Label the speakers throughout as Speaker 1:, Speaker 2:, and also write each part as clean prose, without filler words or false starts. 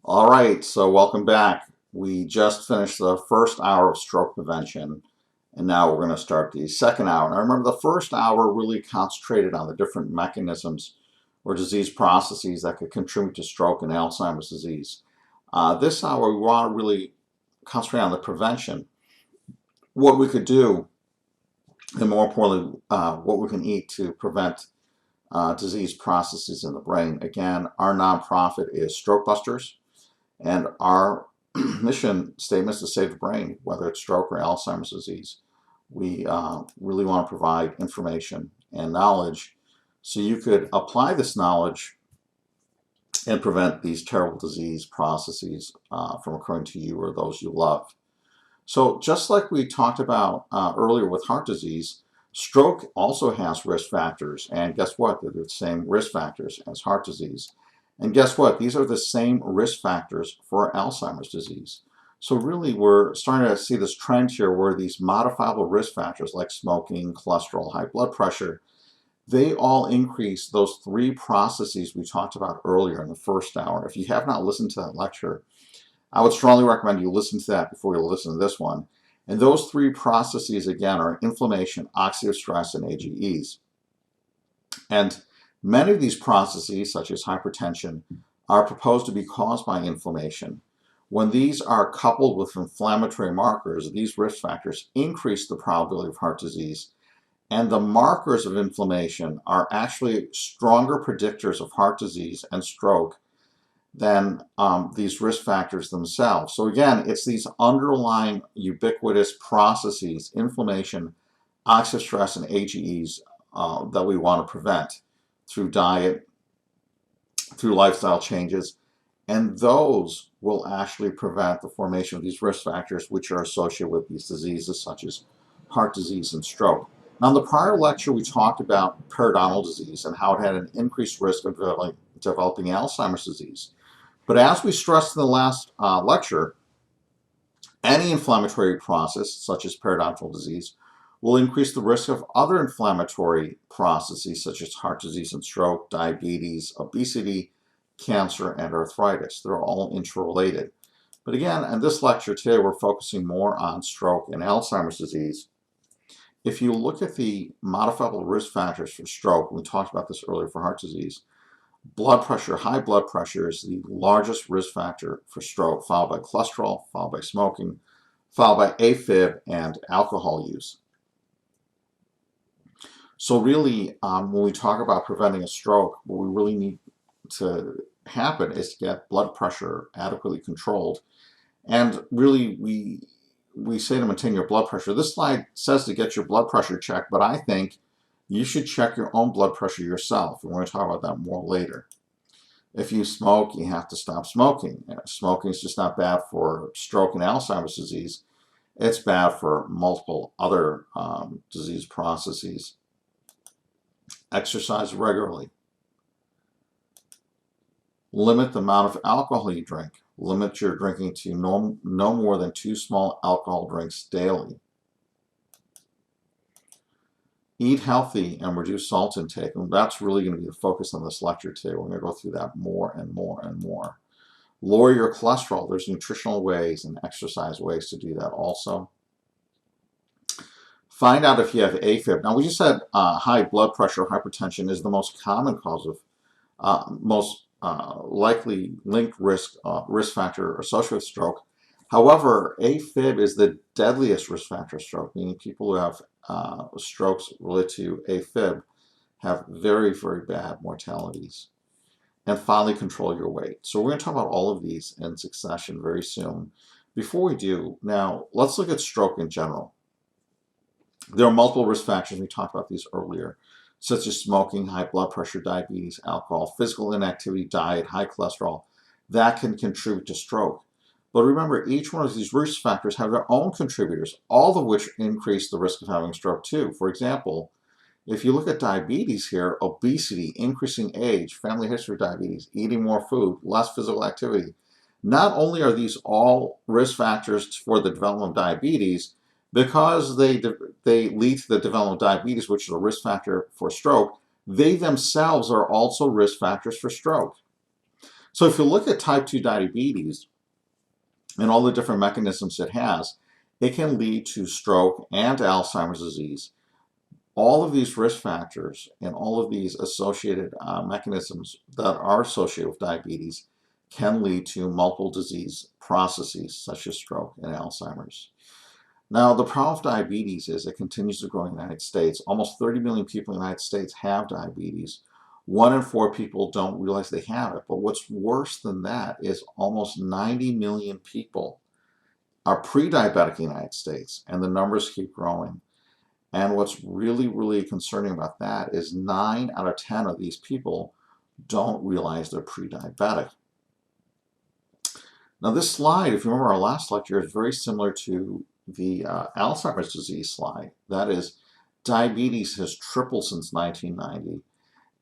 Speaker 1: All right, so welcome back. We just finished the first hour of stroke prevention, and now we're going to start the second hour. Now, remember, the first hour really concentrated on the different mechanisms or disease processes that could contribute to stroke and Alzheimer's disease. This hour, we want to really concentrate on the prevention, what we could do, and more importantly, what we can eat to prevent disease processes in the brain. Again, our nonprofit is Stroke Busters. And our mission statement is to save the brain, whether it's stroke or Alzheimer's disease. We really want to provide information and knowledge so you could apply this knowledge and prevent these terrible disease processes from occurring to you or those you love. So just like we talked about earlier with heart disease, stroke also has risk factors. And guess what? They're the same risk factors as heart disease. And guess what? These are the same risk factors for Alzheimer's disease. So really, we're starting to see this trend here where these modifiable risk factors like smoking, cholesterol, high blood pressure, they all increase those three processes we talked about earlier in the first hour. If you have not listened to that lecture, I would strongly recommend you listen to that before you listen to this one. And those three processes, again, are inflammation, oxidative stress, and AGEs. And many of these processes, such as hypertension, are proposed to be caused by inflammation. When these are coupled with inflammatory markers, these risk factors increase the probability of heart disease. And the markers of inflammation are actually stronger predictors of heart disease and stroke than these risk factors themselves. So again, it's these underlying ubiquitous processes, inflammation, oxidative stress, and AGEs that we want to prevent through diet, through lifestyle changes, and those will actually prevent the formation of these risk factors which are associated with these diseases such as heart disease and stroke. Now, in the prior lecture, we talked about periodontal disease and how it had an increased risk of developing Alzheimer's disease. But as we stressed in the last lecture, any inflammatory process, such as periodontal disease, will increase the risk of other inflammatory processes, such as heart disease and stroke, diabetes, obesity, cancer, and arthritis. They're all interrelated. But again, in this lecture today, we're focusing more on stroke and Alzheimer's disease. If you look at the modifiable risk factors for stroke, we talked about this earlier for heart disease, blood pressure, high blood pressure is the largest risk factor for stroke, followed by cholesterol, followed by smoking, followed by AFib and alcohol use. So really, when we talk about preventing a stroke, what we really need to happen is to get blood pressure adequately controlled. And really, we say to maintain your blood pressure. This slide says to get your blood pressure checked, but I think you should check your own blood pressure yourself. We're going to talk about that more later. If you smoke, you have to stop smoking. Smoking is just not bad for stroke and Alzheimer's disease. It's bad for multiple other disease processes. Exercise regularly. Limit the amount of alcohol you drink. Limit your drinking to no more than 2 small alcohol drinks daily. Eat healthy and reduce salt intake. And that's really going to be the focus on this lecture today. We're going to go through that more and more and more. Lower your cholesterol. There's nutritional ways and exercise ways to do that also. Find out if you have AFib. Now, we just said high blood pressure, hypertension is the most common cause of, most likely linked risk factor associated with stroke. However, AFib is the deadliest risk factor of stroke, meaning people who have strokes related to AFib have very, very bad mortalities. And finally, control your weight. So we're going to talk about all of these in succession very soon. Before we do, now let's look at stroke in general. There are multiple risk factors. We talked about these earlier, such as smoking, high blood pressure, diabetes, alcohol, physical inactivity, diet, high cholesterol, that can contribute to stroke. But remember, each one of these risk factors have their own contributors, all of which increase the risk of having stroke too. For example, if you look at diabetes here, obesity, increasing age, family history of diabetes, eating more food, less physical activity, not only are these all risk factors for the development of diabetes, because they lead to the development of diabetes, which is a risk factor for stroke, they themselves are also risk factors for stroke. So if you look at type 2 diabetes and all the different mechanisms it has, it can lead to stroke and Alzheimer's disease. All of these risk factors and all of these associated mechanisms that are associated with diabetes can lead to multiple disease processes such as stroke and Alzheimer's. Now, the problem with diabetes is it continues to grow in the United States. Almost 30 million people in the United States have diabetes. 1 in 4 people don't realize they have it. But what's worse than that is almost 90 million people are pre-diabetic in the United States, and the numbers keep growing. And what's really, really concerning about that is 9 out of 10 of these people don't realize they're pre-diabetic. Now, this slide, if you remember our last lecture, is very similar to the Alzheimer's disease slide. That is, diabetes has tripled since 1990,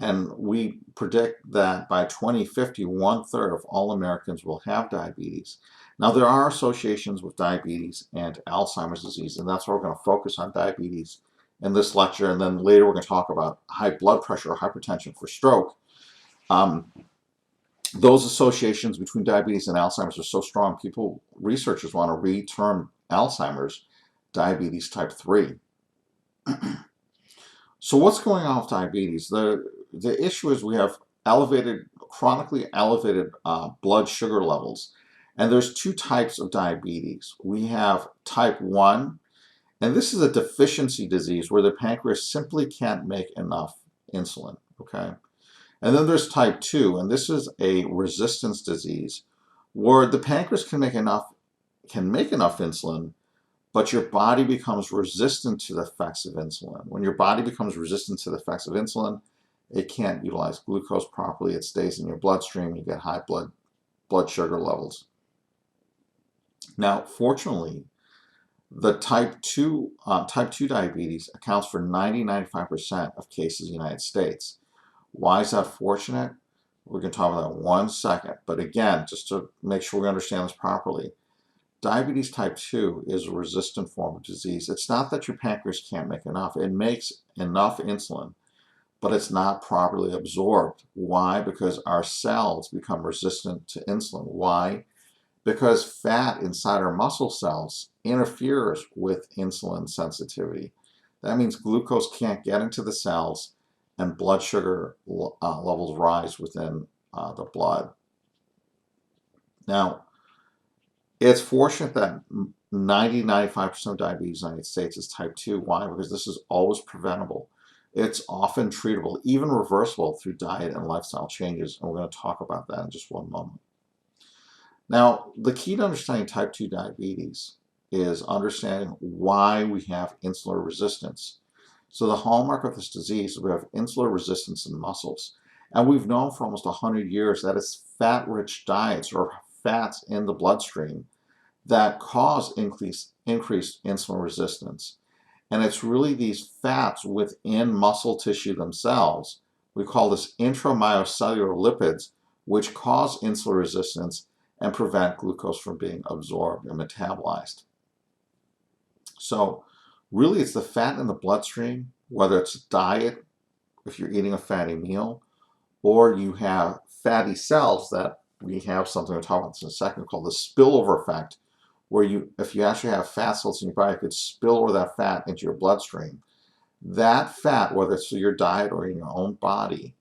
Speaker 1: and we predict that by 2050, 1/3 of all Americans will have diabetes. Now, there are associations with diabetes and Alzheimer's disease, and that's why we're going to focus on diabetes in this lecture, and then later we're going to talk about high blood pressure or hypertension for stroke. Those associations between diabetes and Alzheimer's are so strong, researchers want to re-term Alzheimer's diabetes type 3. So what's going on with diabetes? The issue is we have chronically elevated blood sugar levels. And there's 2 types of diabetes. We have type 1, and this is a deficiency disease where the pancreas simply can't make enough insulin, okay? And then there's type 2, and this is a resistance disease where the pancreas can make enough insulin, but your body becomes resistant to the effects of insulin. When your body becomes resistant to the effects of insulin, it can't utilize glucose properly. It stays in your bloodstream. You get high blood sugar levels. Now, fortunately, the type 2 diabetes accounts for 90-95% of cases in the United States. Why is that fortunate? We're going to talk about that in 1 second. But again, just to make sure we understand this properly, diabetes type 2 is a resistant form of disease. It's not that your pancreas can't make enough. It makes enough insulin, but it's not properly absorbed. Why? Because our cells become resistant to insulin. Why? Because fat inside our muscle cells interferes with insulin sensitivity. That means glucose can't get into the cells and blood sugar levels rise within the blood. Now, it's fortunate that 90-95% of diabetes in the United States is type 2. Why? Because this is always preventable. It's often treatable, even reversible through diet and lifestyle changes, and we're going to talk about that in just 1 moment. Now, the key to understanding type 2 diabetes is understanding why we have insulin resistance. So the hallmark of this disease is we have insulin resistance in muscles. And we've known for almost 100 years that it's fat-rich diets or fats in the bloodstream that cause increased insulin resistance. And it's really these fats within muscle tissue themselves, we call this intramyocellular lipids, which cause insulin resistance and prevent glucose from being absorbed and metabolized. So really it's the fat in the bloodstream, whether it's diet, if you're eating a fatty meal, or you have fatty cells that we have something we'll talk about this in a second called the spillover effect, where if you actually have fat cells in your body, it could spill over that fat into your bloodstream. That fat, whether it's through your diet or in your own body,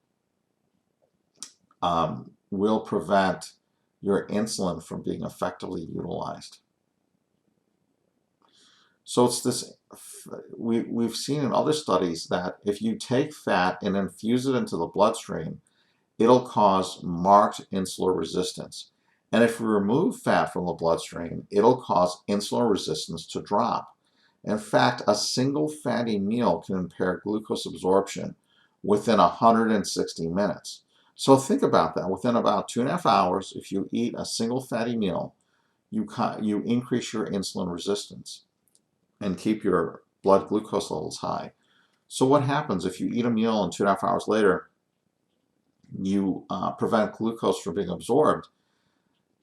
Speaker 1: will prevent your insulin from being effectively utilized. So it's this, we've seen in other studies that if you take fat and infuse it into the bloodstream, it'll cause marked insulin resistance. And if we remove fat from the bloodstream, it'll cause insulin resistance to drop. In fact, a single fatty meal can impair glucose absorption within 160 minutes. So think about that. Within about 2.5 hours, if you eat a single fatty meal, you increase your insulin resistance and keep your blood glucose levels high. So what happens if you eat a meal and 2.5 hours later, you prevent glucose from being absorbed?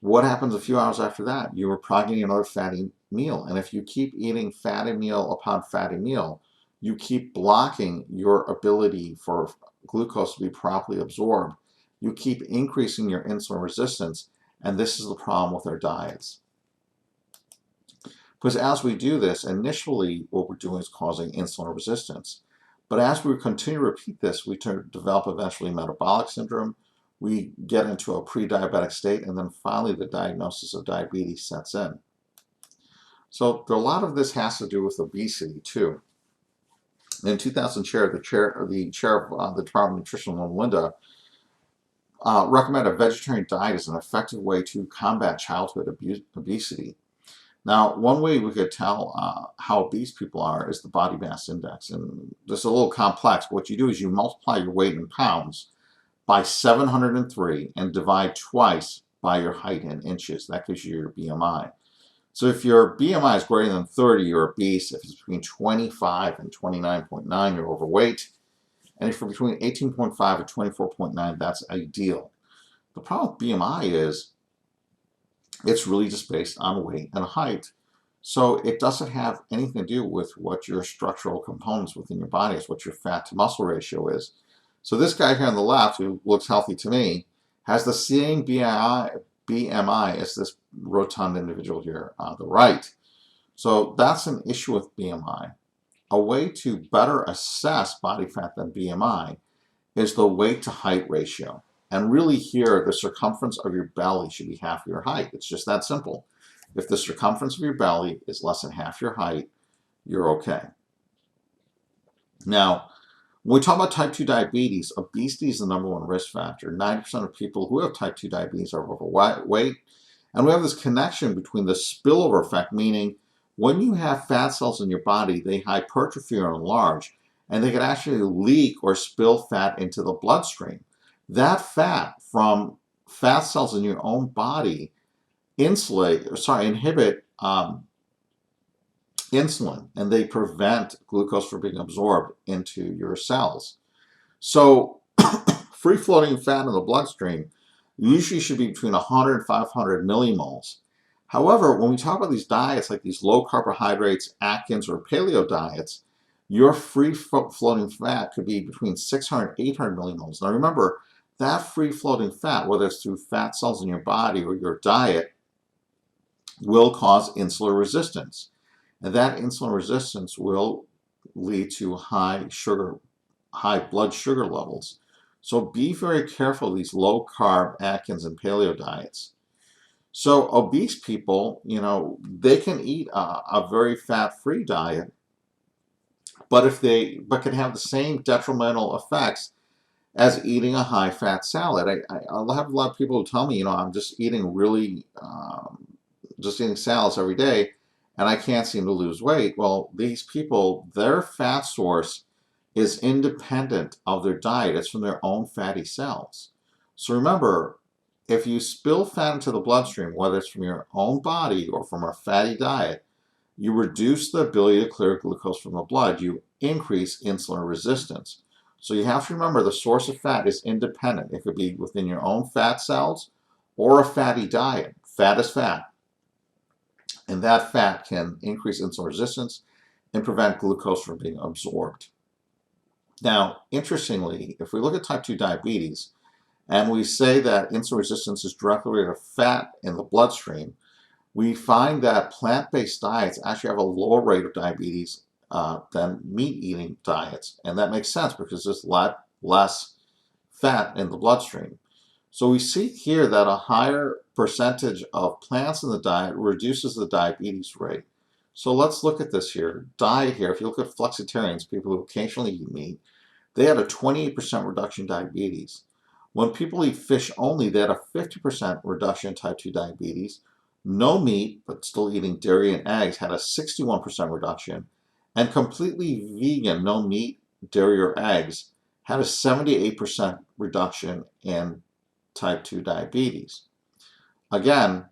Speaker 1: What happens a few hours after that? You are probably eating another fatty meal. And if you keep eating fatty meal upon fatty meal, you keep blocking your ability for glucose to be properly absorbed. you keep increasing your insulin resistance, and this is the problem with our diets. Because as we do this, initially what we're doing is causing insulin resistance. But as we continue to repeat this, we develop eventually metabolic syndrome, we get into a pre-diabetic state, and then finally the diagnosis of diabetes sets in. So a lot of this has to do with obesity too. In 2000, the chair of the Department of Nutrition, Linda, recommended a vegetarian diet as an effective way to combat childhood obesity. Now, one way we could tell how obese people are is the body mass index. And this is a little complex, but what you do is you multiply your weight in pounds by 703 and divide twice by your height in inches. That gives you your BMI. So if your BMI is greater than 30, you're obese. If it's between 25 and 29.9, you're overweight. And if you're between 18.5 and 24.9, that's ideal. The problem with BMI is it's really just based on weight and height. So it doesn't have anything to do with what your structural components within your body is, what your fat to muscle ratio is. So this guy here on the left, who looks healthy to me, has the same BMI as this rotund individual here on the right. So that's an issue with BMI. A way to better assess body fat than BMI is the weight to height ratio. And really here, the circumference of your belly should be half your height. It's just that simple. If the circumference of your belly is less than half your height, you're okay. Now, when we talk about type 2 diabetes, obesity is the #1 risk factor. 90% of people who have type 2 diabetes are overweight. And we have this connection between the spillover effect, meaning when you have fat cells in your body, they hypertrophy or enlarge, and they can actually leak or spill fat into the bloodstream. That fat from fat cells in your own body inhibit insulin, and they prevent glucose from being absorbed into your cells. So free-floating fat in the bloodstream usually should be between 100 and 500 millimoles. However, when we talk about these diets, like these low carbohydrates, Atkins, or paleo diets, your free-floating fat could be between 600 and 800 millimoles. Now remember, that free-floating fat, whether it's through fat cells in your body or your diet, will cause insulin resistance. And that insulin resistance will lead to high blood sugar levels. So be very careful of these low-carb Atkins and paleo diets. So obese people, they can eat a very fat-free diet, but can have the same detrimental effects as eating a high-fat salad. I'll have a lot of people who tell me, I'm just eating just eating salads every day, and I can't seem to lose weight. Well, these people, their fat source is independent of their diet. It's from their own fatty cells. So remember, if you spill fat into the bloodstream, whether it's from your own body or from a fatty diet, you reduce the ability to clear glucose from the blood. You increase insulin resistance. So you have to remember the source of fat is independent. It could be within your own fat cells or a fatty diet. Fat is fat. And that fat can increase insulin resistance and prevent glucose from being absorbed. Now, interestingly, if we look at type 2 diabetes, and we say that insulin resistance is directly related to fat in the bloodstream, we find that plant-based diets actually have a lower rate of diabetes than meat-eating diets. And that makes sense because there's a lot less fat in the bloodstream. So we see here that a higher percentage of plants in the diet reduces the diabetes rate. So let's look at this here. Diet here, if you look at flexitarians, people who occasionally eat meat, they had a 28% reduction in diabetes. When people eat fish only, they had a 50% reduction in type 2 diabetes. No meat, but still eating dairy and eggs, had a 61% reduction. And completely vegan, no meat, dairy, or eggs, had a 78% reduction in type 2 diabetes. Again,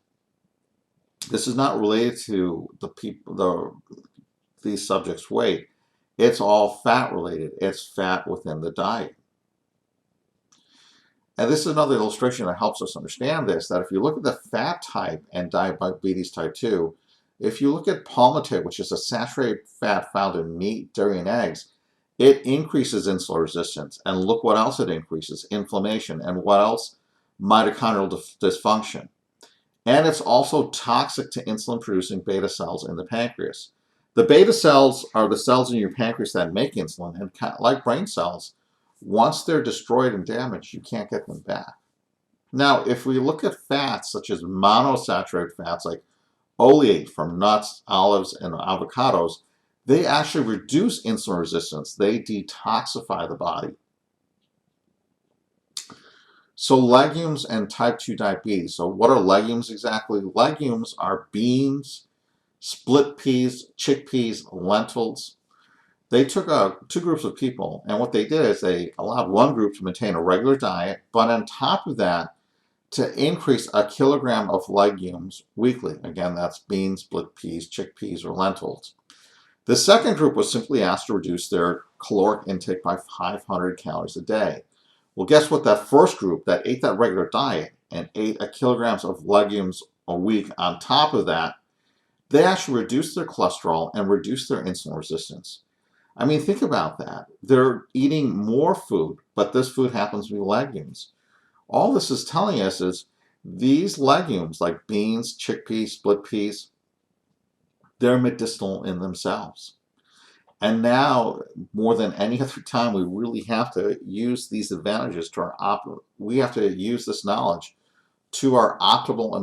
Speaker 1: this is not related to these subjects' weight. It's all fat related. It's fat within the diet. And this is another illustration that helps us understand this, that if you look at the fat type and diabetes type 2, if you look at palmitate, which is a saturated fat found in meat, dairy, and eggs, It increases insulin resistance. And look what else it increases, inflammation. And what else? Mitochondrial dysfunction. And it's also toxic to insulin-producing beta cells in the pancreas. The beta cells are the cells in your pancreas that make insulin, and like brain cells, once they're destroyed and damaged, you can't get them back. Now, if we look at fats such as monosaturated fats like oleate from nuts, olives, and avocados, they actually reduce insulin resistance. They detoxify the body. So legumes and type 2 diabetes. So what are legumes exactly? Legumes are beans, split peas, chickpeas, lentils. They took two groups of people, and what they did is they allowed one group to maintain a regular diet, but on top of that, to increase a kilogram of legumes weekly. Again, that's beans, split peas, chickpeas, or lentils. The second group was simply asked to reduce their caloric intake by 500 calories a day. Well, guess what? That first group that ate that regular diet and ate a kilograms of legumes a week on top of that, they actually reduced their cholesterol and reduced their insulin resistance. I mean, think about that. They're eating more food, but this food happens to be legumes. All this is telling us is these legumes, like beans, chickpeas, split peas, they're medicinal in themselves. And now, more than any other time, we really have to use these advantages to we have to use this knowledge to our optimal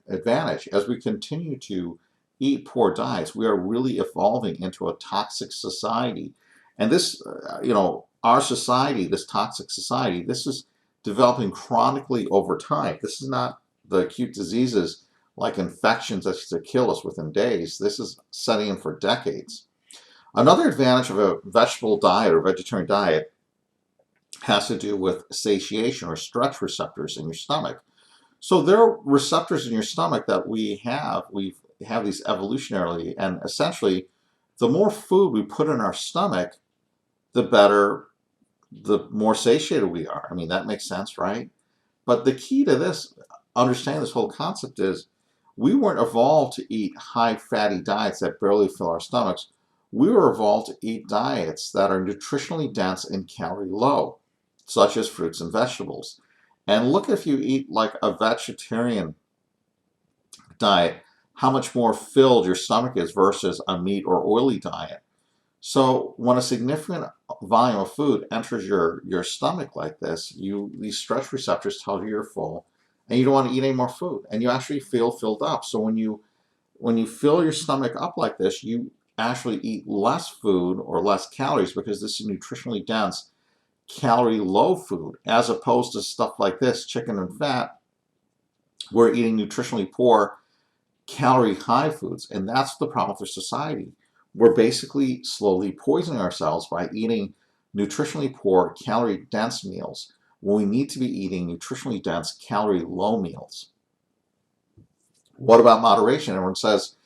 Speaker 1: advantage. As we continue to eat poor diets, we are really evolving into a toxic society. And this, our society, this toxic society, this is developing chronically over time. This is not the acute diseases like infections that kill us within days. This is setting in for decades. Another advantage of a vegetable diet or vegetarian diet has to do with satiation or stretch receptors in your stomach. So there are receptors in your stomach that we have these evolutionarily, and essentially the more food we put in our stomach, the more satiated we are. I mean, that makes sense, right? But the key to this, understanding this whole concept, is we weren't evolved to eat high fatty diets that barely fill our stomachs. We were evolved to eat diets that are nutritionally dense and calorie low, such as fruits and vegetables. And look, if you eat like a vegetarian diet, how much more filled your stomach is versus a meat or oily diet. So when a significant volume of food enters your stomach like this, these stretch receptors tell you you're full and you don't want to eat any more food, and you actually feel filled up. So when you fill your stomach up like this, you actually eat less food or less calories because this is nutritionally dense, calorie low food, as opposed to stuff like this, chicken and fat. We're eating nutritionally poor, calorie high foods, and that's the problem for society. We're basically slowly poisoning ourselves by eating nutritionally poor, calorie dense meals when we need to be eating nutritionally dense, calorie low meals. What about moderation? Everyone says,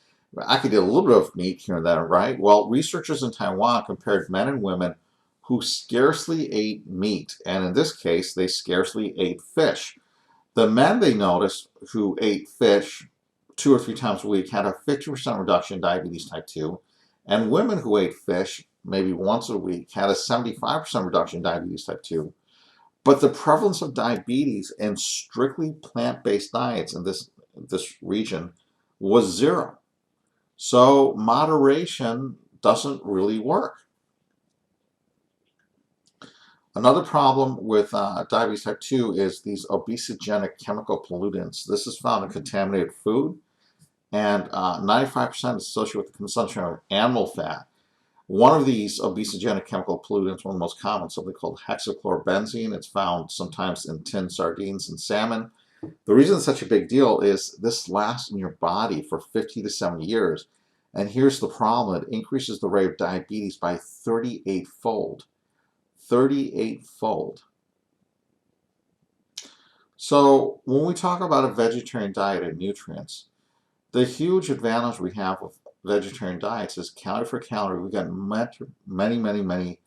Speaker 1: I could eat a little bit of meat here and there, right? Well, researchers in Taiwan compared men and women who scarcely ate meat, and in this case, they scarcely ate fish. The men they noticed who ate fish 2 or 3 times a week had a 50% reduction in diabetes type 2, and women who ate fish maybe once a week had a 75% reduction in diabetes type 2. But the prevalence of diabetes in strictly plant-based diets in this region was 0. So moderation doesn't really work. Another problem with diabetes type 2 is these obesogenic chemical pollutants. This is found in contaminated food, and 95% is associated with the consumption of animal fat. One of these obesogenic chemical pollutants, one of the most common, something called hexachlorobenzene. It's found sometimes in tinned sardines and salmon. The reason it's such a big deal is this lasts in your body for 50 to 70 years. And here's the problem. It increases the rate of diabetes by 38-fold. 38-fold. So when we talk about a vegetarian diet and nutrients, the huge advantage we have with vegetarian diets is calorie for calorie. We get many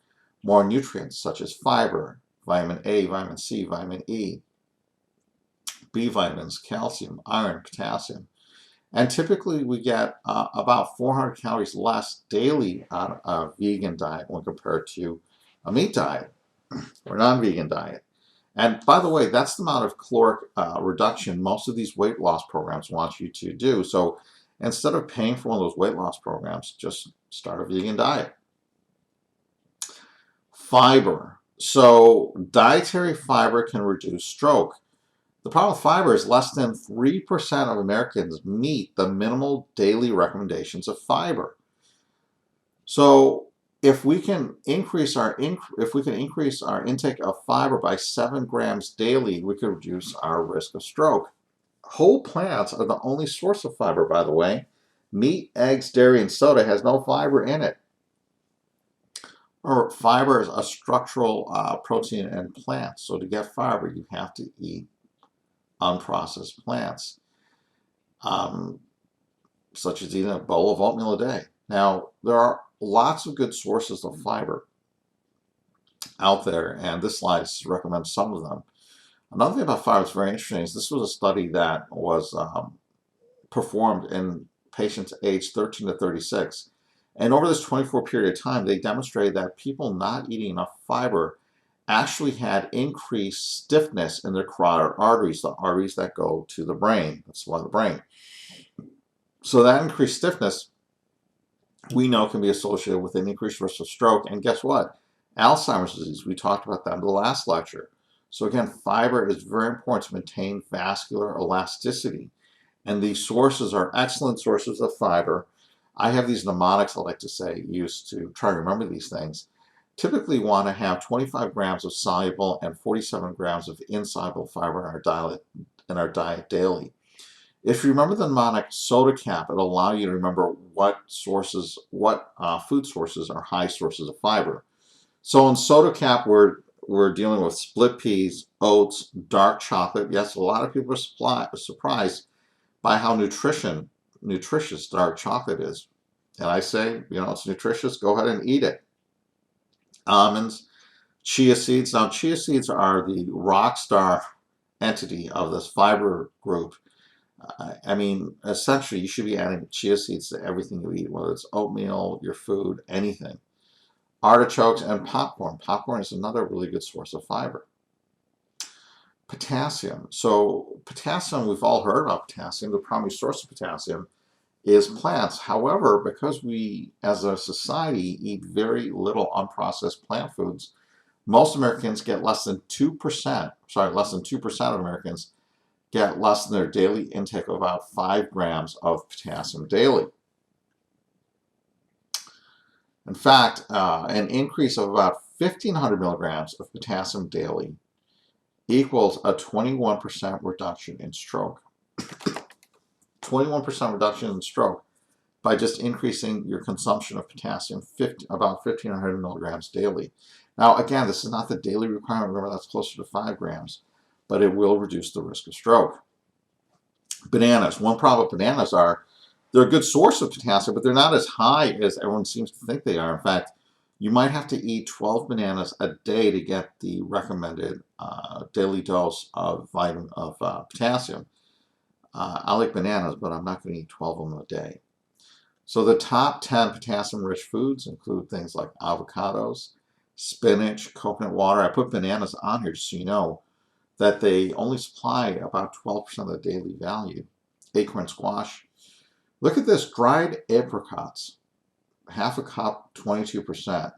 Speaker 1: more nutrients such as fiber, vitamin A, vitamin C, vitamin E, B vitamins, calcium, iron, potassium. And typically we get about 400 calories less daily on a vegan diet when compared to a meat diet or non-vegan diet. And by the way, that's the amount of caloric reduction most of these weight loss programs want you to do. So instead of paying for one of those weight loss programs, just start a vegan diet. Fiber. So dietary fiber can reduce stroke. The problem with fiber is less than 3% of Americans meet the minimal daily recommendations of fiber. So if we can increase our intake of fiber by 7 grams daily, we could reduce our risk of stroke. Whole plants are the only source of fiber, by the way. Meat, eggs, dairy, and soda has no fiber in it. Or fiber is a structural protein in plants. So to get fiber, you have to eat unprocessed plants, such as eating a bowl of oatmeal a day. Now, there are lots of good sources of fiber out there, and this slide recommends some of them. Another thing about fiber that's very interesting is this was a study that was performed in patients aged 13 to 36. And over this 24 period of time, they demonstrated that people not eating enough fiber actually had increased stiffness in their carotid arteries, the arteries that go to the brain. That's why the brain. So that increased stiffness, we know, can be associated with an increased risk of stroke. And guess what? Alzheimer's disease, we talked about that in the last lecture. So again, fiber is very important to maintain vascular elasticity. And these sources are excellent sources of fiber. I have these mnemonics I like to say, used to try to remember these things. Typically want to have 25 grams of soluble and 47 grams of insoluble fiber in our diet daily. If you remember the mnemonic SODACAP, it'll allow you to remember what food sources are high sources of fiber. So in SODACAP, we're dealing with split peas, oats, dark chocolate. Yes, a lot of people are surprised by how nutritious dark chocolate is. And I say, it's nutritious, go ahead and eat it. Almonds, chia seeds. Now, chia seeds are the rock star entity of this fiber group. I mean, essentially, you should be adding chia seeds to everything you eat, whether it's oatmeal, your food, anything. Artichokes and popcorn. Popcorn is another really good source of fiber. Potassium. So potassium, we've all heard about potassium. The primary source of potassium is plants. However, because we as a society eat very little unprocessed plant foods, most Americans get less than 2% of Americans get less than their daily intake of about 5 grams of potassium daily. In fact, an increase of about 1,500 milligrams of potassium daily equals a 21% reduction in stroke. 21% reduction in stroke by just increasing your consumption of potassium about 1,500 milligrams daily. Now, again, this is not the daily requirement. Remember, that's closer to 5 grams, but it will reduce the risk of stroke. Bananas. One problem with bananas are they're a good source of potassium, but they're not as high as everyone seems to think they are. In fact, you might have to eat 12 bananas a day to get the recommended daily dose of potassium. I like bananas, but I'm not going to eat 12 of them a day. So the top 10 potassium-rich foods include things like avocados, spinach, coconut water. I put bananas on here just so you know that they only supply about 12% of the daily value. Acorn squash. Look at this, dried apricots. Half a cup, 22%.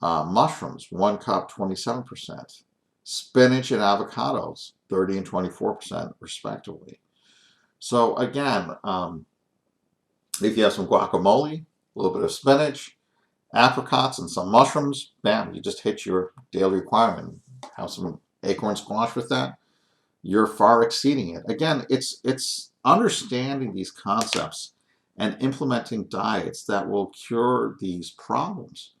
Speaker 1: Mushrooms, 1 cup, 27%. Spinach and avocados, 30 and 24% respectively. So again, if you have some guacamole, a little bit of spinach, apricots, and some mushrooms, bam, you just hit your daily requirement. Have some acorn squash with that, you're far exceeding it. Again, it's understanding these concepts and implementing diets that will cure these problems.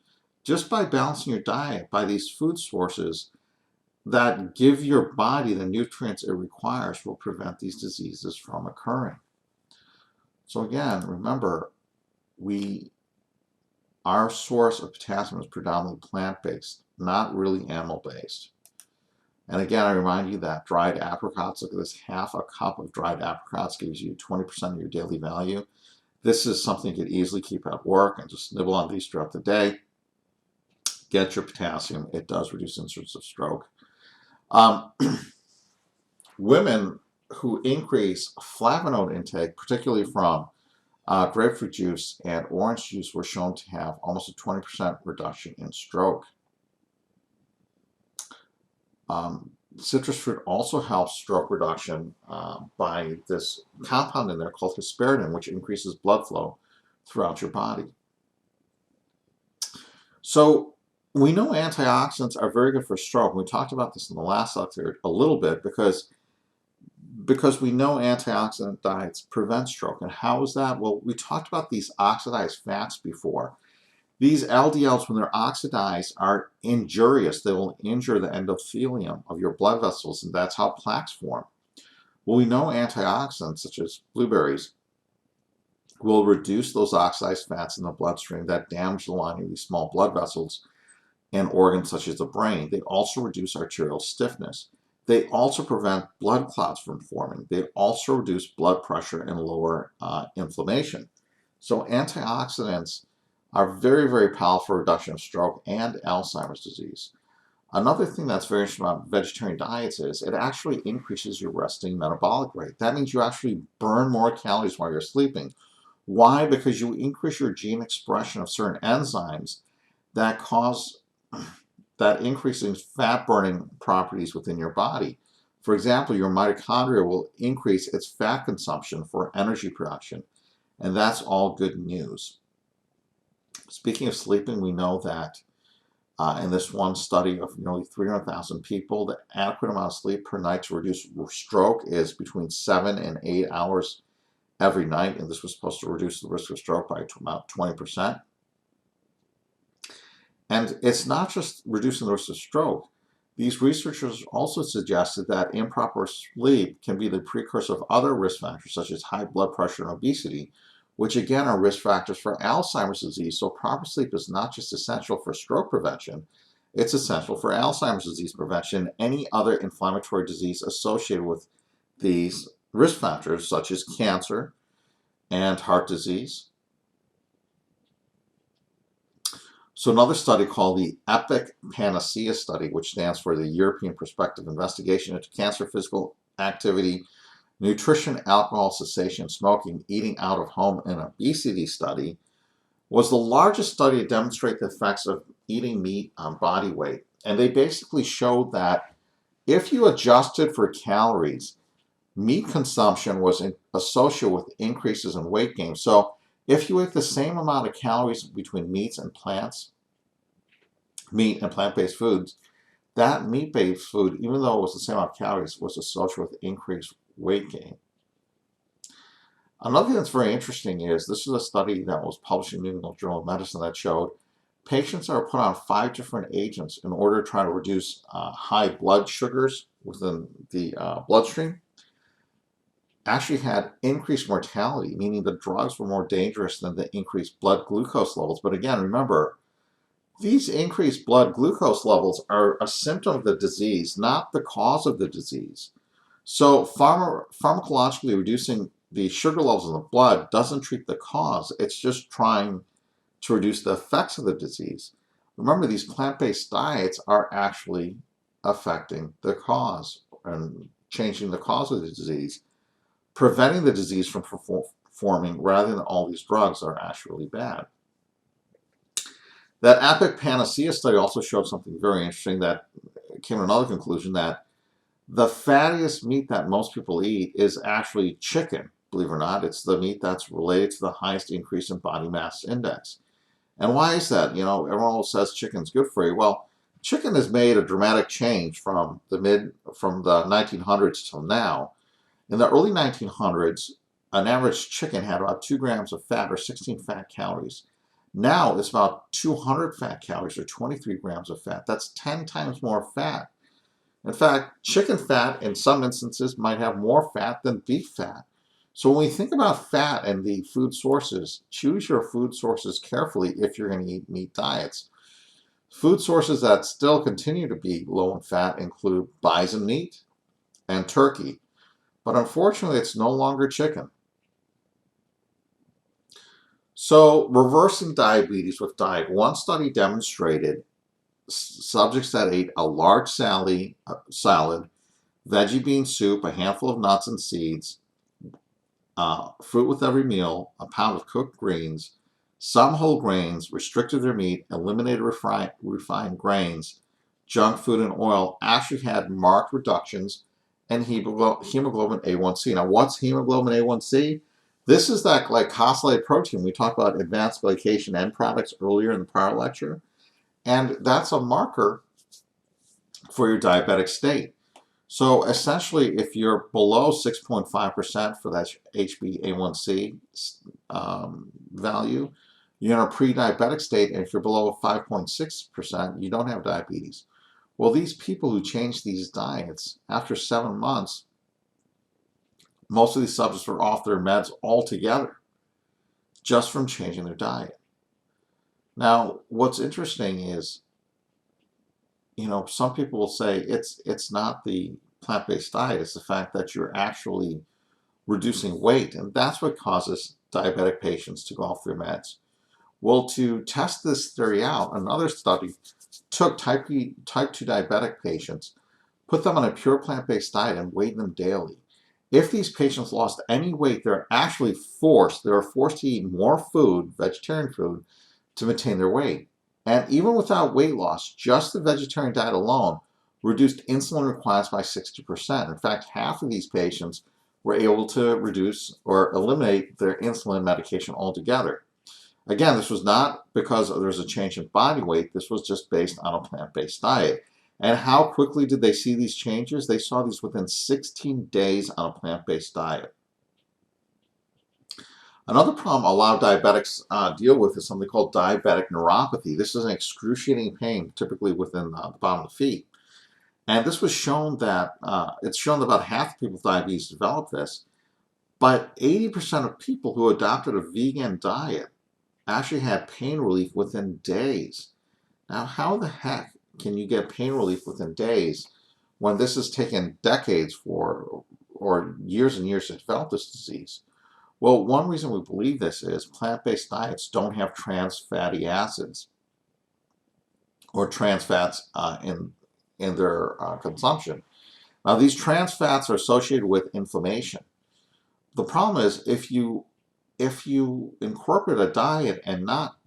Speaker 1: Just by balancing your diet by these food sources that give your body the nutrients it requires will prevent these diseases from occurring. So again, remember, our source of potassium is predominantly plant-based, not really animal-based. And again, I remind you that dried apricots, look at this, half a cup of dried apricots gives you 20% of your daily value. This is something you could easily keep at work and just nibble on these throughout the day. Get your potassium. It does reduce incidence of stroke. Um, Women who increase flavonoid intake, particularly from grapefruit juice and orange juice, were shown to have almost a 20% reduction in stroke. Citrus fruit also helps stroke reduction by this compound in there called hesperidin, which increases blood flow throughout your body. So we know antioxidants are very good for stroke. We talked about this in the last lecture a little bit because we know antioxidant diets prevent stroke. And how is that? Well, we talked about these oxidized fats before. These LDLs, when they're oxidized, are injurious. They will injure the endothelium of your blood vessels, and that's how plaques form. Well, we know antioxidants, such as blueberries, will reduce those oxidized fats in the bloodstream that damage the lining of these small blood vessels and organs such as the brain. They also reduce arterial stiffness. They also prevent blood clots from forming. They also reduce blood pressure and lower inflammation. So antioxidants are very, very powerful reduction of stroke and Alzheimer's disease. Another thing that's very interesting about vegetarian diets is it actually increases your resting metabolic rate. That means you actually burn more calories while you're sleeping. Why? Because you increase your gene expression of certain enzymes that cause that increasing fat burning properties within your body. For example, your mitochondria will increase its fat consumption for energy production, and that's all good news. Speaking of sleeping, we know that in this one study of nearly 300,000 people, the adequate amount of sleep per night to reduce stroke is between 7 and 8 hours every night, and this was supposed to reduce the risk of stroke by about 20%. And it's not just reducing the risk of stroke. These researchers also suggested that improper sleep can be the precursor of other risk factors such as high blood pressure and obesity, which again are risk factors for Alzheimer's disease. So proper sleep is not just essential for stroke prevention, it's essential for Alzheimer's disease prevention and any other inflammatory disease associated with these risk factors such as cancer and heart disease. So another study called the EPIC Panacea study, which stands for the European Prospective Investigation into Cancer, Physical Activity, Nutrition, Alcohol Cessation, Smoking, Eating Out of Home, and Obesity study, was the largest study to demonstrate the effects of eating meat on body weight. And they basically showed that if you adjusted for calories, meat consumption was associated with increases in weight gain. So if you ate the same amount of calories between meats and plants, meat and plant-based foods, that meat-based food, even though it was the same amount of calories, was associated with increased weight gain. Another thing that's very interesting is this is a study that was published in the New England Journal of Medicine that showed patients are put on 5 different agents in order to try to reduce high blood sugars within the bloodstream. Actually had increased mortality, meaning the drugs were more dangerous than the increased blood glucose levels. But again, remember, these increased blood glucose levels are a symptom of the disease, not the cause of the disease. So pharmacologically reducing the sugar levels in the blood doesn't treat the cause. It's just trying to reduce the effects of the disease. Remember, these plant-based diets are actually affecting the cause and changing the cause of the disease, preventing the disease from forming rather than all these drugs are actually bad. That EPIC Panacea study also showed something very interesting that came to another conclusion that the fattiest meat that most people eat is actually chicken, believe it or not. It's the meat that's related to the highest increase in body mass index. And why is that? You know, everyone always says chicken's good for you. Well, chicken has made a dramatic change from the 1900s till now. In the early 1900s, an average chicken had about 2 grams of fat or 16 fat calories. Now it's about 200 fat calories or 23 grams of fat. That's 10 times more fat. In fact, chicken fat in some instances might have more fat than beef fat. So when we think about fat and the food sources, choose your food sources carefully if you're going to eat meat diets. Food sources that still continue to be low in fat include bison meat and turkey. But unfortunately, it's no longer chicken. So reversing diabetes with diet. One study demonstrated subjects that ate a large salad, veggie bean soup, a handful of nuts and seeds, fruit with every meal, a pound of cooked greens, some whole grains, restricted their meat, eliminated refined grains, junk food, and oil, actually had marked reductions in hemoglobin A1C. Now, what's hemoglobin A1C? This is that glycosylated protein. We talked about advanced glycation end products earlier in the prior lecture, and that's a marker for your diabetic state. So essentially, if you're below 6.5% for that HbA1c value, you're in a pre-diabetic state, and if you're below 5.6%, you don't have diabetes. Well, these people who changed these diets, after 7 months, most of these subjects were off their meds altogether, just from changing their diet. Now, what's interesting is, some people will say it's not the plant-based diet, it's the fact that you're actually reducing weight, and that's what causes diabetic patients to go off their meds. Well, to test this theory out, another study took type 2 diabetic patients, put them on a pure plant-based diet, and weighed them daily. If these patients lost any weight, they were forced to eat more food, vegetarian food, to maintain their weight. And even without weight loss, just the vegetarian diet alone reduced insulin requirements by 60%. In fact, half of these patients were able to reduce or eliminate their insulin medication altogether. Again, this was not because there's a change in body weight. This was just based on a plant-based diet. And how quickly did they see these changes? They saw these within 16 days on a plant-based diet. Another problem a lot of diabetics deal with is something called diabetic neuropathy. This is an excruciating pain, typically within the bottom of the feet. And this was shown that, it's shown that about half of people with diabetes develop this, but 80% of people who adopted a vegan diet actually had pain relief within days. Now, how the heck can you get pain relief within days when this has taken decades or years and years to develop this disease? Well, one reason we believe this is plant-based diets don't have trans fatty acids or trans fats in their consumption. Now, these trans fats are associated with inflammation. The problem is if you incorporate a diet and not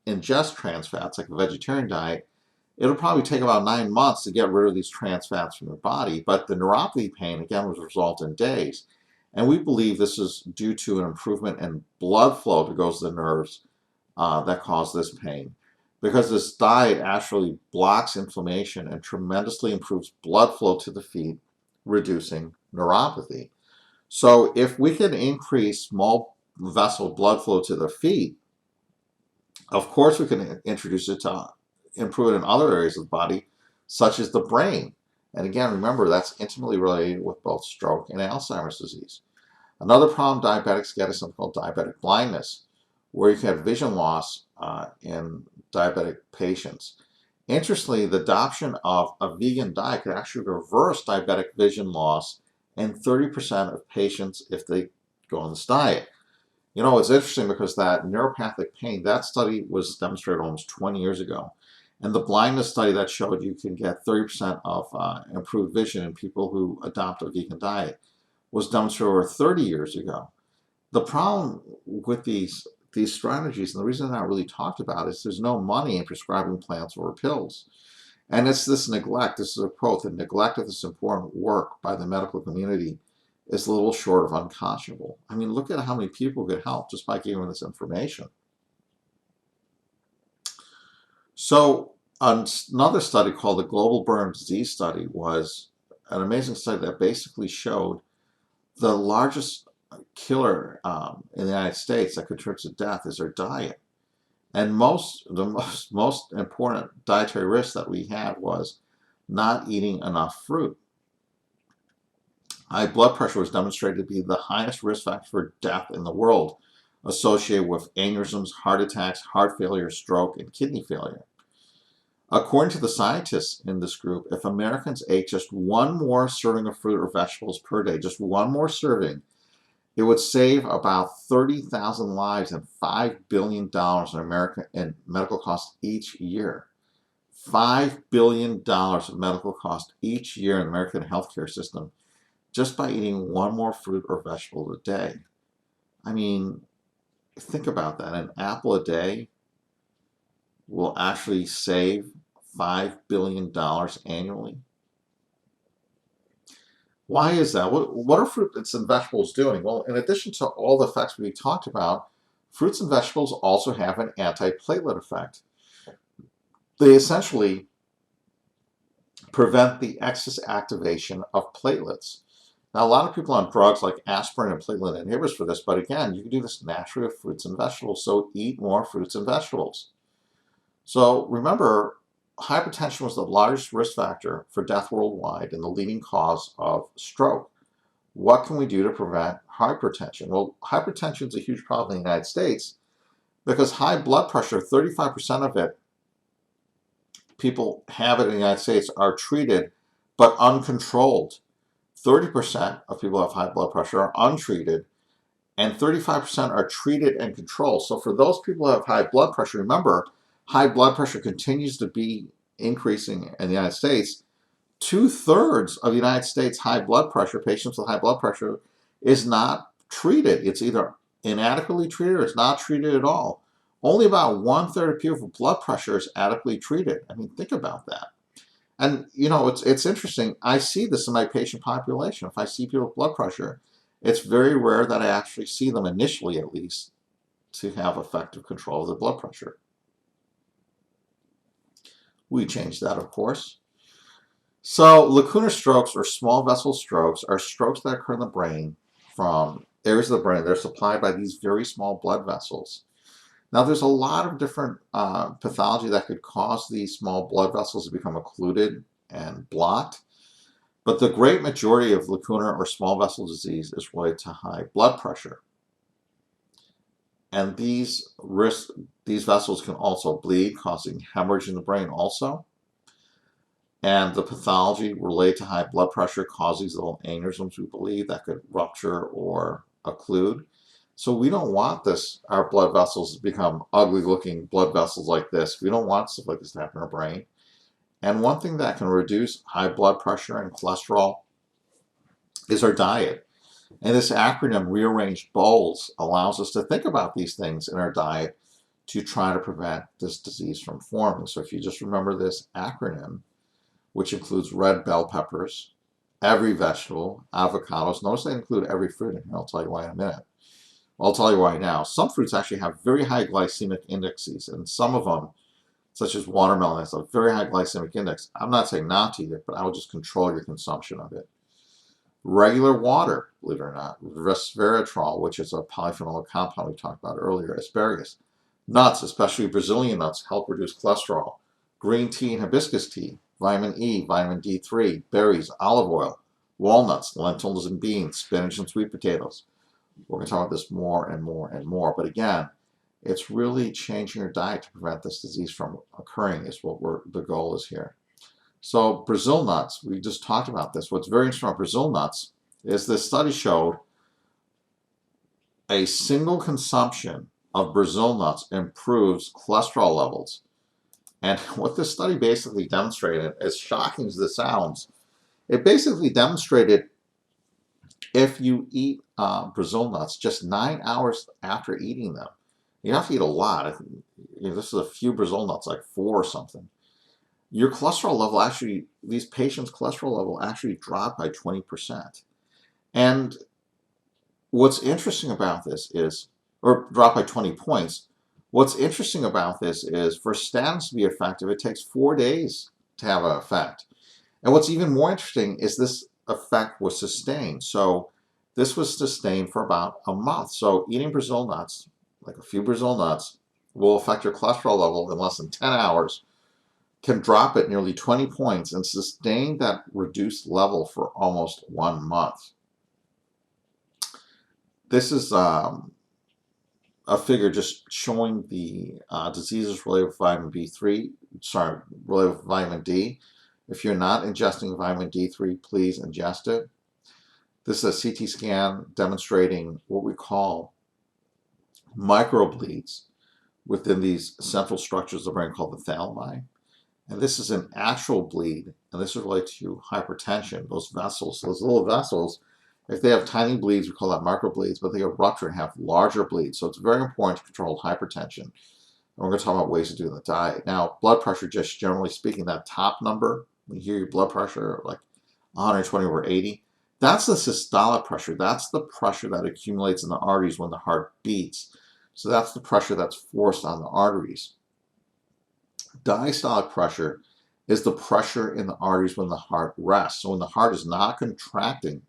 Speaker 1: ingest trans fats, like a vegetarian diet, it'll probably take about 9 months to get rid of these trans fats from your body, but the neuropathy pain, again, was result in days. And we believe this is due to an improvement in blood flow that goes to the nerves that cause this pain. Because this diet actually blocks inflammation and tremendously improves blood flow to the feet, reducing neuropathy. So if we can increase small vessel blood flow to the feet, of course we can introduce it to improve it in other areas of the body, such as the brain. And again, remember, that's intimately related with both stroke and Alzheimer's disease. Another problem diabetics get is something called diabetic blindness, where you can have vision loss in diabetic patients. Interestingly, the adoption of a vegan diet could actually reverse diabetic vision loss in 30% of patients if they go on this diet. It's interesting because that neuropathic pain, that study was demonstrated almost 20 years ago. And the blindness study that showed you can get 30% of improved vision in people who adopt a vegan diet was demonstrated over 30 years ago. The problem with these strategies, and the reason they're not really talked about, is there's no money in prescribing plants over pills. And it's this neglect, this is a quote, the neglect of this important work by the medical community is a little short of unconscionable. I mean, look at how many people could help just by giving them this information. So another study called the Global Burn Disease Study was an amazing study that basically showed the largest killer in the United States that contributes to death is our diet. And the most important dietary risk that we had was not eating enough fruit. High blood pressure was demonstrated to be the highest risk factor for death in the world, associated with aneurysms, heart attacks, heart failure, stroke, and kidney failure. According to the scientists in this group, if Americans ate just one more serving of fruit or vegetables per day, just one more serving, it would save about 30,000 lives and $5 billion in medical costs each year. $5 billion of medical costs each year in the American healthcare system just by eating one more fruit or vegetable a day. I mean, think about that. An apple a day will actually save $5 billion annually. Why is that? What are fruits and vegetables doing? Well, in addition to all the effects we talked about, fruits and vegetables also have an antiplatelet effect. They essentially prevent the excess activation of platelets. Now, a lot of people on drugs like aspirin and platelet inhibitors for this, but again, you can do this naturally with fruits and vegetables, so eat more fruits and vegetables. So remember, hypertension was the largest risk factor for death worldwide and the leading cause of stroke. What can we do to prevent hypertension? Well, hypertension is a huge problem in the United States because high blood pressure, 35% of it, people have it in the United States, are treated but uncontrolled. 30% of people who have high blood pressure are untreated, and 35% are treated and controlled. So for those people who have high blood pressure, remember, high blood pressure continues to be increasing in the United States. 2/3 of the United States high blood pressure, patients with high blood pressure, is not treated. It's either inadequately treated or it's not treated at all. Only about 1/3 of people with blood pressure is adequately treated. I mean, think about that. And you know, it's interesting. I see this in my patient population. If I see people with blood pressure, it's very rare that I actually see them initially, at least, to have effective control of the blood pressure. We changed that, of course. So lacunar strokes or small vessel strokes are strokes that occur in the brain from areas of the brain that are supplied by these very small blood vessels. Now, there's a lot of different pathology that could cause these small blood vessels to become occluded and blocked, but the great majority of lacunar or small vessel disease is related to high blood pressure. And these vessels can also bleed, causing hemorrhage in the brain also. And the pathology related to high blood pressure causes little aneurysms, we believe, that could rupture or occlude. So we don't want our blood vessels to become ugly looking blood vessels like this. We don't want stuff like this to happen in our brain. And one thing that can reduce high blood pressure and cholesterol is our diet. And this acronym, Rearranged Bowls, allows us to think about these things in our diet to try to prevent this disease from forming. So if you just remember this acronym, which includes red bell peppers, every vegetable, avocados. Notice they include every fruit in here. I'll tell you why in a minute. I'll tell you why now. Some fruits actually have very high glycemic indexes, and some of them, such as watermelon, has a very high glycemic index. I'm not saying not to eat it, but I would just control your consumption of it. Regular water, believe it or not, resveratrol, which is a polyphenolic compound we talked about earlier, asparagus. Nuts, especially Brazilian nuts, help reduce cholesterol. Green tea and hibiscus tea, vitamin E, vitamin D3, berries, olive oil, walnuts, lentils and beans, spinach and sweet potatoes. We're going to talk about this more and more and more. But again, it's really changing your diet to prevent this disease from occurring is what the goal is here. So Brazil nuts, we just talked about this. What's very interesting about Brazil nuts is this study showed a single consumption of Brazil nuts improves cholesterol levels. And what this study basically demonstrated, as shocking as this sounds, it basically demonstrated if you eat Brazil nuts just 9 hours after eating them, you have to eat a lot. This is a few Brazil nuts, like 4 or something. Your cholesterol level actually, these patients' cholesterol level actually dropped by 20%. And what's interesting about this is, or dropped by 20 points. What's interesting about this is for statins to be effective, it takes 4 days to have an effect. And what's even more interesting is this effect was sustained. So this was sustained for about a month. So eating Brazil nuts, like a few Brazil nuts, will affect your cholesterol level in less than 10 hours, can drop it nearly 20 points, and sustain that reduced level for almost 1 month. This is a figure just showing the diseases related with vitamin related with vitamin D. If you're not ingesting vitamin D3, please ingest it. This is a CT scan demonstrating what we call microbleeds within these central structures of the brain called the thalami. And this is an actual bleed, and this is related to hypertension. Those vessels, those little vessels, if they have tiny bleeds, we call that microbleeds, but they get ruptured and have larger bleeds. So it's very important to control hypertension. And we're going to talk about ways to do the diet. Now, blood pressure, just generally speaking, that top number, when you hear your blood pressure, like 120/80, that's the systolic pressure. That's the pressure that accumulates in the arteries when the heart beats. So that's the pressure that's forced on the arteries. Diastolic pressure is the pressure in the arteries when the heart rests. So when the heart is not contracting,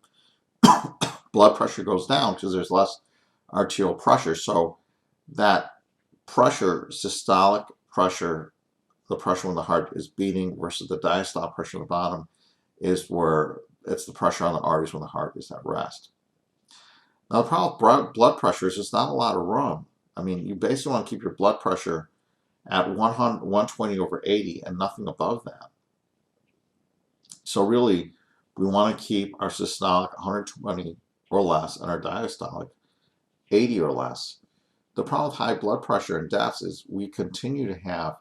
Speaker 1: blood pressure goes down because there's less arterial pressure. So that pressure, systolic pressure, the pressure when the heart is beating, versus the diastolic pressure on the bottom, is where it's the pressure on the arteries when the heart is at rest. Now the problem with blood pressure is there's not a lot of room. I mean, you basically want to keep your blood pressure at 120/80 and nothing above that. So really, we want to keep our systolic 120 or less and our diastolic 80 or less. The problem with high blood pressure and deaths is we continue to have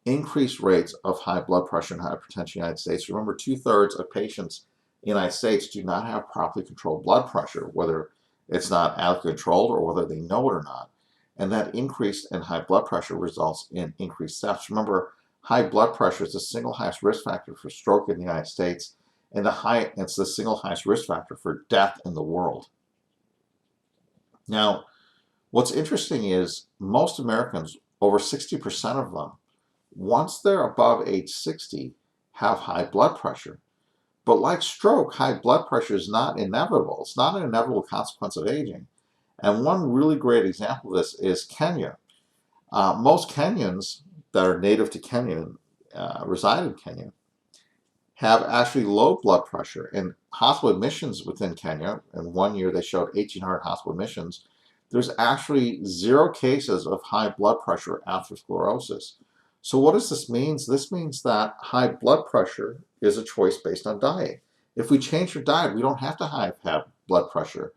Speaker 1: increased rates of high blood pressure and hypertension in the United States. Remember, 2/3 of patients in the United States do not have properly controlled blood pressure, whether it's not adequately controlled or whether they know it or not. And that increase in high blood pressure results in increased deaths. Remember, high blood pressure is the single highest risk factor for stroke in the United States, and it's the single highest risk factor for death in the world. Now, what's interesting is most Americans, over 60% of them, once they're above age 60, have high blood pressure. But like stroke, high blood pressure is not inevitable. It's not an inevitable consequence of aging. And one really great example of this is Kenya. Most Kenyans that are native to Kenya, reside in Kenya, have actually low blood pressure. And hospital admissions within Kenya, in 1 year they showed 1,800 hospital admissions, there's actually 0 cases of high blood pressure after atherosclerosis. So what does this mean? This means that high blood pressure is a choice based on diet. If we change your diet, we don't have to have blood pressure.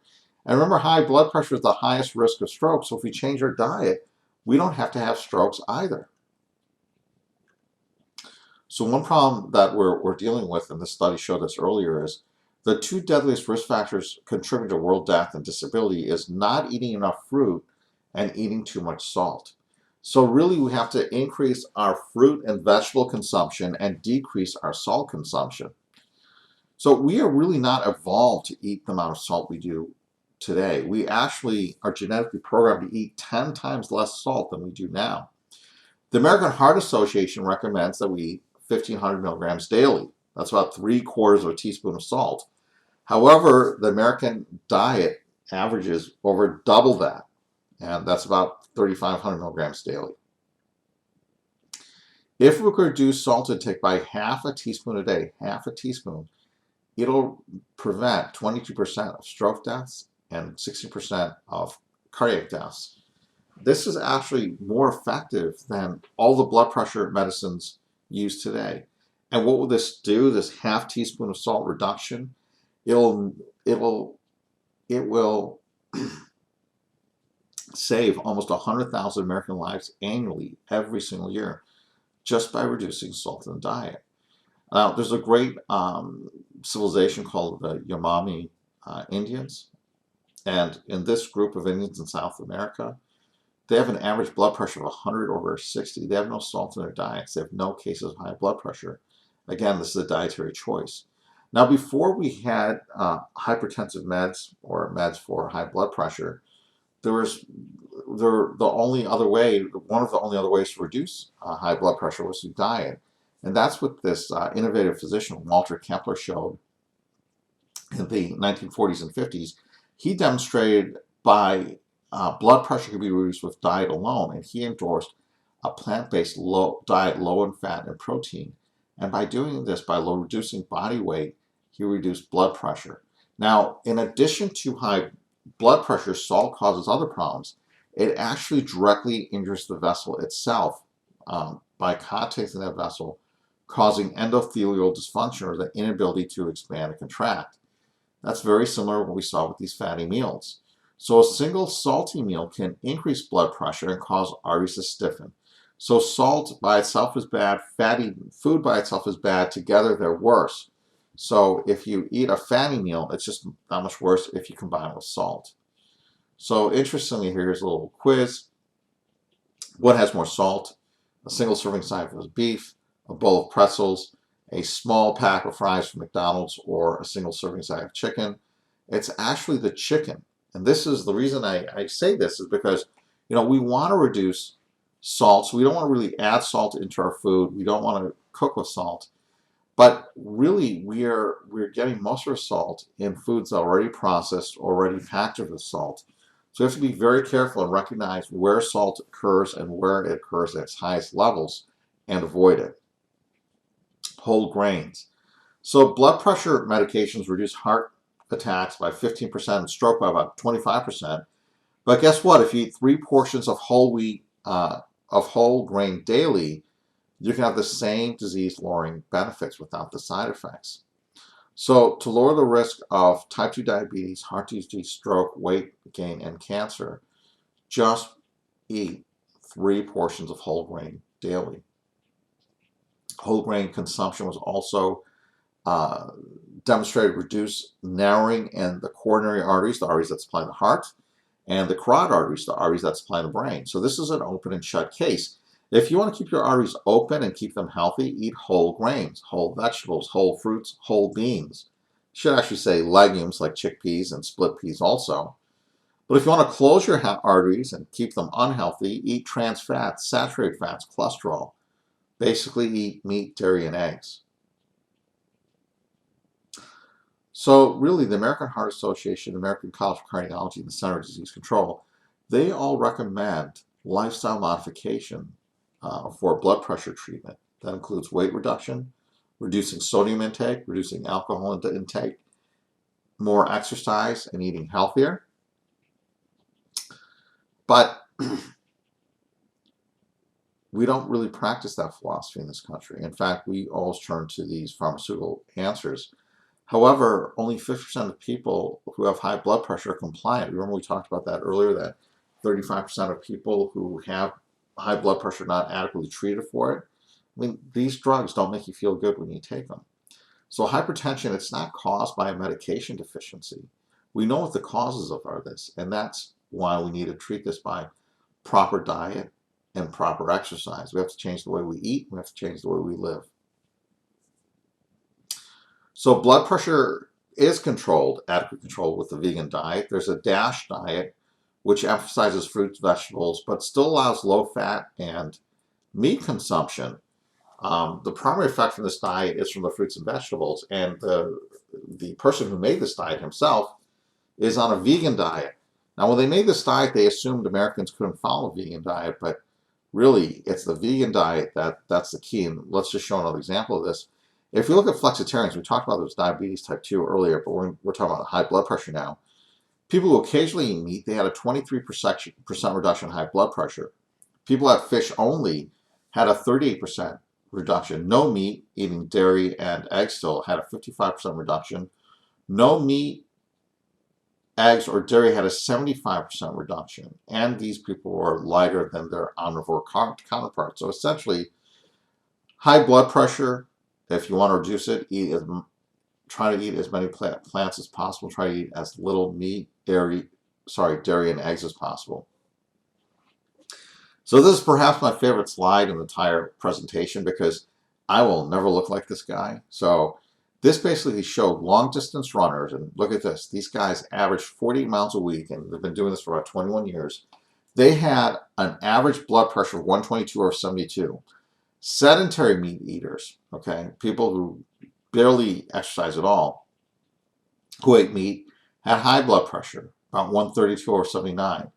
Speaker 1: And remember, high blood pressure is the highest risk of stroke. So if we change our diet, we don't have to have strokes either. So one problem that we're dealing with, and this study showed us earlier, is the 2 deadliest risk factors contributing to world death and disability is not eating enough fruit and eating too much salt. So really we have to increase our fruit and vegetable consumption and decrease our salt consumption. So we are really not evolved to eat the amount of salt we do today. We actually are genetically programmed to eat 10 times less salt than we do now. The American Heart Association recommends that we eat 1,500 milligrams daily. That's about 3/4 of a teaspoon of salt. However, the American diet averages over double that, and that's about 3,500 milligrams daily. If we could reduce salt intake by half a teaspoon a day, half a teaspoon, it'll prevent 22% of stroke deaths and 60% of cardiac deaths. This is actually more effective than all the blood pressure medicines used today. And what will this do? This half teaspoon of salt reduction, it will save almost 100,000 American lives annually, every single year, just by reducing salt in the diet. Now, there's a great civilization called the Yanomami Indians. And in this group of Indians in South America, they have an average blood pressure of 100/60. They have no salt in their diets. They have no cases of high blood pressure. Again, this is a dietary choice. Now, before we had hypertensive meds or meds for high blood pressure, one of the only other ways to reduce high blood pressure was through diet. And that's what this innovative physician, Walter Kempler, showed in the 1940s and 50s. He demonstrated by blood pressure could be reduced with diet alone, and he endorsed a plant-based diet low in fat and protein. And by doing this, by reducing body weight, he reduced blood pressure. Now, in addition to high blood pressure, salt causes other problems. It actually directly injures the vessel itself by contacting that vessel, causing endothelial dysfunction, or the inability to expand and contract. That's very similar to what we saw with these fatty meals. So a single salty meal can increase blood pressure and cause arteries to stiffen. So salt by itself is bad, fatty food by itself is bad, together they're worse. So if you eat a fatty meal, it's just that much worse if you combine it with salt. So interestingly, here's a little quiz. What has more salt? A single serving size of beef, a bowl of pretzels, a small pack of fries from McDonald's, or a single serving size of chicken? It's actually the chicken. And this is the reason I say this is because, we want to reduce salt. So we don't want to really add salt into our food. We don't want to cook with salt. But really, we're getting most of our salt in foods already processed, already packaged with salt. So we have to be very careful and recognize where salt occurs and where it occurs at its highest levels and avoid it. Whole grains. So blood pressure medications reduce heart attacks by 15% and stroke by about 25%. But guess what? If you eat 3 portions of whole grain daily, you can have the same disease-lowering benefits without the side effects. So to lower the risk of type 2 diabetes, heart disease, stroke, weight gain, and cancer, just eat 3 portions of whole grain daily. Whole grain consumption was also demonstrated to reduce narrowing in the coronary arteries, the arteries that supply the heart, and the carotid arteries, the arteries that supply the brain. So this is an open and shut case. If you want to keep your arteries open and keep them healthy, eat whole grains, whole vegetables, whole fruits, whole beans. You should actually say legumes like chickpeas and split peas also. But if you want to close your arteries and keep them unhealthy, eat trans fats, saturated fats, cholesterol. Basically eat meat, dairy, and eggs. So really, the American Heart Association, the American College of Cardiology, and the Center for Disease Control, they all recommend lifestyle modification for blood pressure treatment. That includes weight reduction, reducing sodium intake, reducing alcohol intake, more exercise, and eating healthier. But we don't really practice that philosophy in this country. In fact, we always turn to these pharmaceutical answers. However, only 50% of people who have high blood pressure are compliant. Remember we talked about that earlier, that 35% of people who have high blood pressure are not adequately treated for it. I mean, these drugs don't make you feel good when you take them. So hypertension, it's not caused by a medication deficiency. We know what the causes of this, and that's why we need to treat this by proper diet and proper exercise. We have to change the way we eat. We have to change the way we live. So blood pressure is controlled, adequately controlled with the vegan diet. There's a DASH diet, which emphasizes fruits, vegetables, but still allows low fat and meat consumption. The primary effect from this diet is from the fruits and vegetables, and the person who made this diet himself is on a vegan diet. Now, when they made this diet, they assumed Americans couldn't follow a vegan diet, but really, it's the vegan diet that's the key. And let's just show another example of this. If you look at flexitarians, we talked about this diabetes type 2 earlier, but we're talking about high blood pressure now. People who occasionally eat meat, they had a 23% reduction in high blood pressure. People that fish only had a 38% reduction. No meat, eating dairy and eggs still, had a 55% reduction. No meat, eggs, or dairy had a 75% reduction. And these people were lighter than their omnivore counterparts. So essentially, high blood pressure, if you want to reduce it, try to eat as many plants as possible. Try to eat as little meat, dairy and eggs as possible. So this is perhaps my favorite slide in the entire presentation because I will never look like this guy. So this basically showed long distance runners, and look at this. These guys average 40 miles a week, and they've been doing this for about 21 years. They had an average blood pressure of 122 over 72. Sedentary meat eaters, okay, people who barely exercise at all, who ate meat, had high blood pressure, about 132 over 79.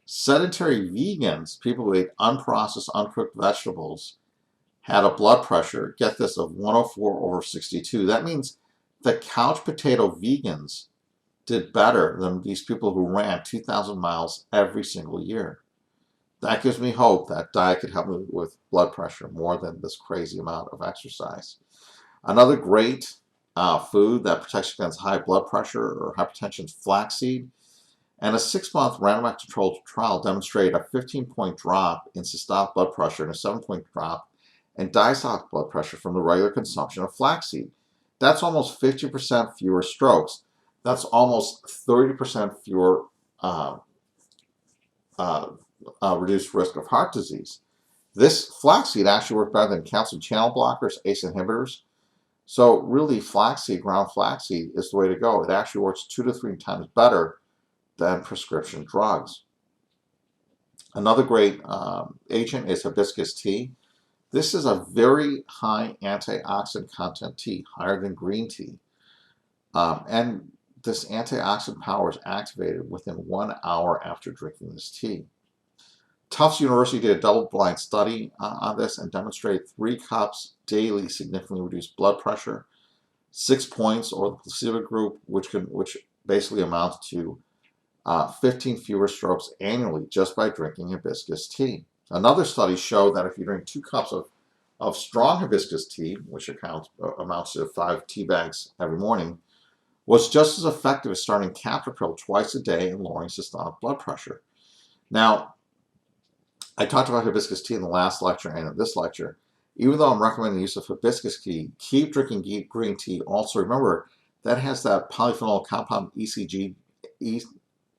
Speaker 1: Sedentary vegans, people who ate unprocessed, uncooked vegetables, had a blood pressure, get this, of 104 over 62. That means the couch potato vegans did better than these people who ran 2,000 miles every single year. That gives me hope that diet could help me with blood pressure more than this crazy amount of exercise. Another great food that protects against high blood pressure or hypertension is flaxseed. And a 6-month randomized controlled trial demonstrated a 15-point drop in systolic blood pressure and a 7-point drop in diastolic blood pressure from the regular consumption of flaxseed. That's almost 50% fewer strokes. That's almost 30% fewer reduced risk of heart disease. This flaxseed actually works better than calcium channel blockers, ACE inhibitors. So really, flaxseed, ground flaxseed, is the way to go. It actually works 2 to 3 times better than prescription drugs. Another great agent is hibiscus tea. This is a very high antioxidant content tea, higher than green tea. And this antioxidant power is activated within 1 hour after drinking this tea. Tufts University did a double-blind study on this and demonstrated 3 cups daily significantly reduced blood pressure, 6 points over the placebo group, which basically amounts to 15 fewer strokes annually just by drinking hibiscus tea. Another study showed that if you drink 2 cups of strong hibiscus tea, which amounts to 5 tea bags every morning, was just as effective as starting captopril twice a day and lowering systolic blood pressure. Now, I talked about hibiscus tea in the last lecture and in this lecture. Even though I'm recommending the use of hibiscus tea, keep drinking green tea. Also, remember that has that polyphenol compound ECGC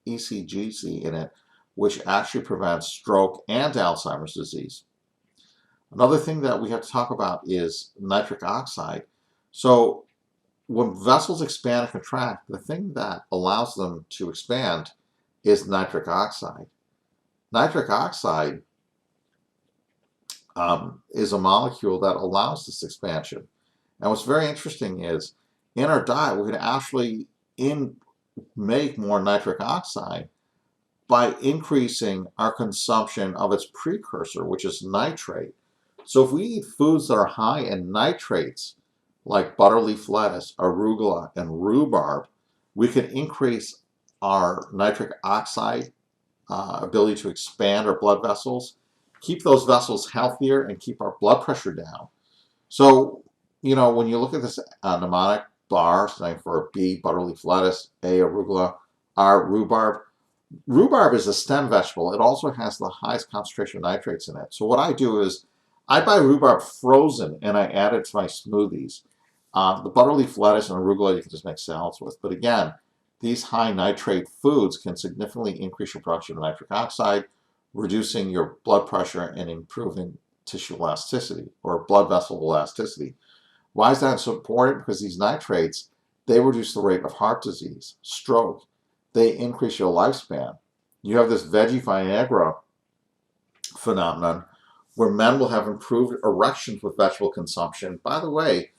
Speaker 1: in it, which actually prevents stroke and Alzheimer's disease. Another thing that we have to talk about is nitric oxide. So when vessels expand and contract, the thing that allows them to expand is nitric oxide. Nitric oxide is a molecule that allows this expansion. And what's very interesting is in our diet, we can actually make more nitric oxide by increasing our consumption of its precursor, which is nitrate. So if we eat foods that are high in nitrates, like butterleaf lettuce, arugula, and rhubarb, we can increase our nitric oxide ability to expand our blood vessels, keep those vessels healthier, and keep our blood pressure down. So, when you look at this mnemonic bar, standing for B, butterleaf lettuce, A, arugula, R, rhubarb. Rhubarb is a stem vegetable. It also has the highest concentration of nitrates in it. So what I do is I buy rhubarb frozen and I add it to my smoothies. The butterleaf lettuce and arugula you can just make salads with. But again, these high nitrate foods can significantly increase your production of nitric oxide, reducing your blood pressure and improving tissue elasticity or blood vessel elasticity. Why is that so important? Because these nitrates, they reduce the rate of heart disease, stroke. They increase your lifespan. You have this veggie Viagra phenomenon where men will have improved erections with vegetable consumption. By the way,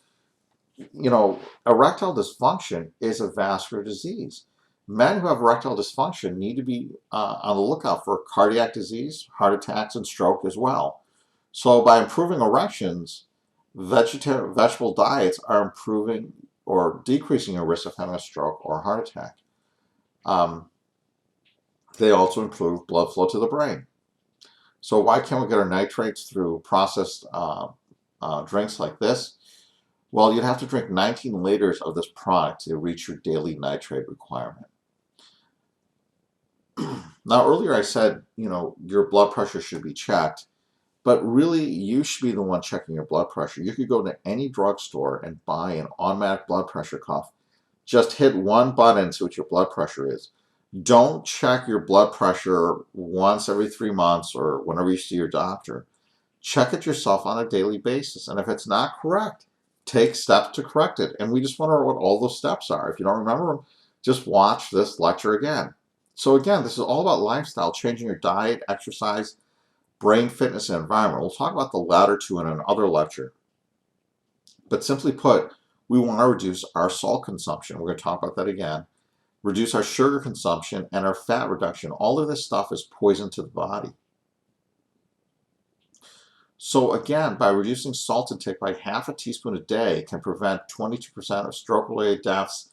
Speaker 1: erectile dysfunction is a vascular disease. Men who have erectile dysfunction need to be on the lookout for cardiac disease, heart attacks, and stroke as well. So by improving erections, vegetable diets are improving or decreasing your risk of having a stroke or a heart attack. They also improve blood flow to the brain. So why can't we get our nitrates through processed drinks like this? Well, you'd have to drink 19 liters of this product to reach your daily nitrate requirement. Now, earlier I said, your blood pressure should be checked, but really you should be the one checking your blood pressure. You could go to any drugstore and buy an automatic blood pressure cuff. Just hit one button to see what your blood pressure is. Don't check your blood pressure once every 3 months or whenever you see your doctor. Check it yourself on a daily basis. And if it's not correct, take steps to correct it. And we just wonder what all those steps are. If you don't remember them, just watch this lecture again. So again, this is all about lifestyle, changing your diet, exercise, brain fitness, and environment. We'll talk about the latter two in another lecture. But simply put, we want to reduce our salt consumption. We're going to talk about that again. Reduce our sugar consumption and our fat reduction. All of this stuff is poison to the body. So again, by reducing salt intake by half a teaspoon a day can prevent 22% of stroke-related deaths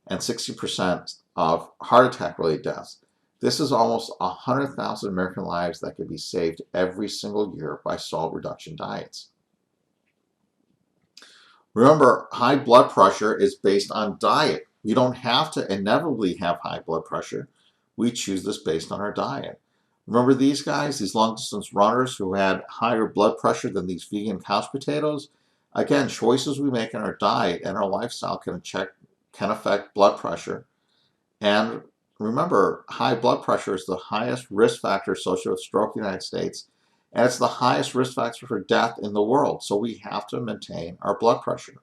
Speaker 1: and 60% of heart attack-related deaths. This is almost 100,000 American lives that could be saved every single year by salt reduction diets. Remember, high blood pressure is based on diet. You don't have to inevitably have high blood pressure, we choose this based on our diet. Remember these guys, these long-distance runners who had higher blood pressure than these vegan couch potatoes? Again, choices we make in our diet and our lifestyle can affect blood pressure. And remember, high blood pressure is the highest risk factor associated with stroke in the United States, and it's the highest risk factor for death in the world. So we have to maintain our blood pressure.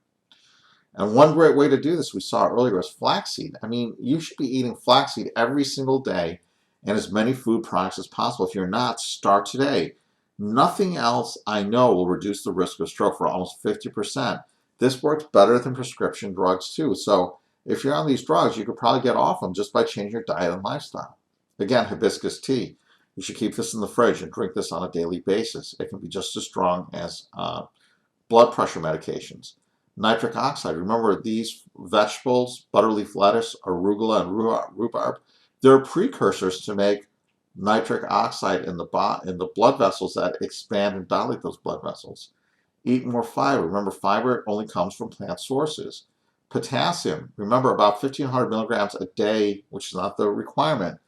Speaker 1: And one great way to do this, we saw earlier, was flaxseed. I mean, you should be eating flaxseed every single day and as many food products as possible. If you're not, start today. Nothing else I know will reduce the risk of stroke for almost 50%. This works better than prescription drugs too. So if you're on these drugs, you could probably get off them just by changing your diet and lifestyle. Again, hibiscus tea. You should keep this in the fridge and drink this on a daily basis. It can be just as strong as blood pressure medications. Nitric oxide. Remember these vegetables, butterleaf lettuce, arugula, and rhubarb, they're precursors to make nitric oxide in the blood vessels that expand and dilate those blood vessels. Eat more fiber. Remember, fiber only comes from plant sources. Potassium. Remember, about 1,500 milligrams a day, which is not the requirement,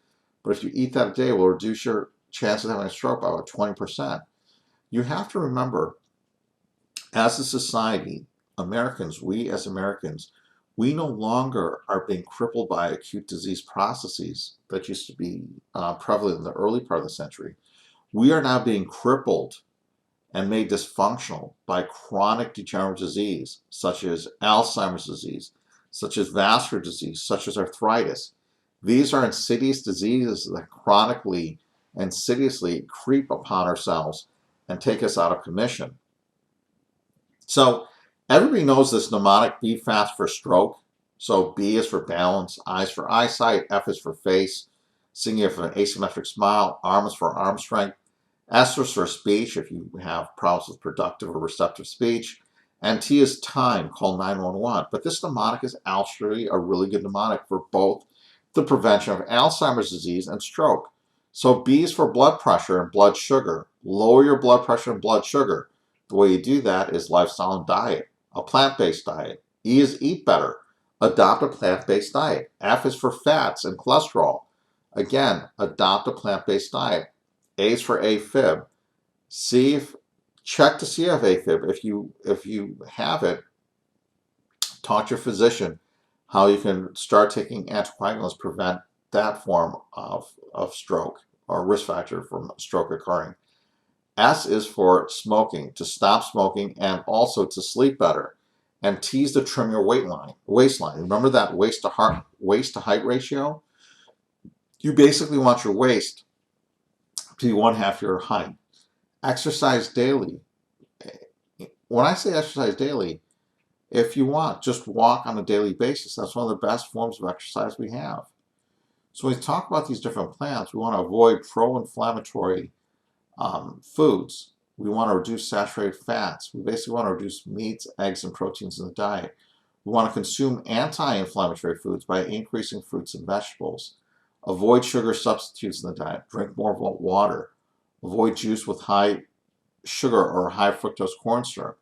Speaker 1: but if you eat that a day, it will reduce your chances of having a stroke by about 20%. You have to remember, as a society, Americans, we as Americans, we no longer are being crippled by acute disease processes that used to be prevalent in the early part of the century. We are now being crippled and made dysfunctional by chronic degenerative disease, such as Alzheimer's disease, such as vascular disease, such as arthritis. These are insidious diseases that chronically and insidiously creep upon ourselves and take us out of commission. So everybody knows this mnemonic, B fast for stroke. So B is for balance, I is for eyesight, F is for face, C is for an asymmetric smile, arm is for arm strength, S is for speech if you have problems with productive or receptive speech, and T is time, call 911. But this mnemonic is actually a really good mnemonic for both the prevention of Alzheimer's disease and stroke. So B is for blood pressure and blood sugar. Lower your blood pressure and blood sugar. The way you do that is lifestyle and diet, a plant-based diet. E is eat better. Adopt a plant-based diet. F is for fats and cholesterol. Again, adopt a plant-based diet. A is for AFib. Check to see if you have AFib. If you have it, talk to your physician how you can start taking anticoagulants to prevent that form of stroke or risk factor from stroke occurring. S is for smoking, to stop smoking and also to sleep better. And T is to trim your waistline. Remember that waist to height ratio? You basically want your waist to be 1/2 your height. Exercise daily. When I say exercise daily, if you want, just walk on a daily basis. That's one of the best forms of exercise we have. So when we talk about these different plants, we want to avoid pro-inflammatory foods. We want to reduce saturated fats. We basically want to reduce meats, eggs, and proteins in the diet. We want to consume anti-inflammatory foods by increasing fruits and vegetables. Avoid sugar substitutes in the diet. Drink more water. Avoid juice with high sugar or high fructose corn syrup.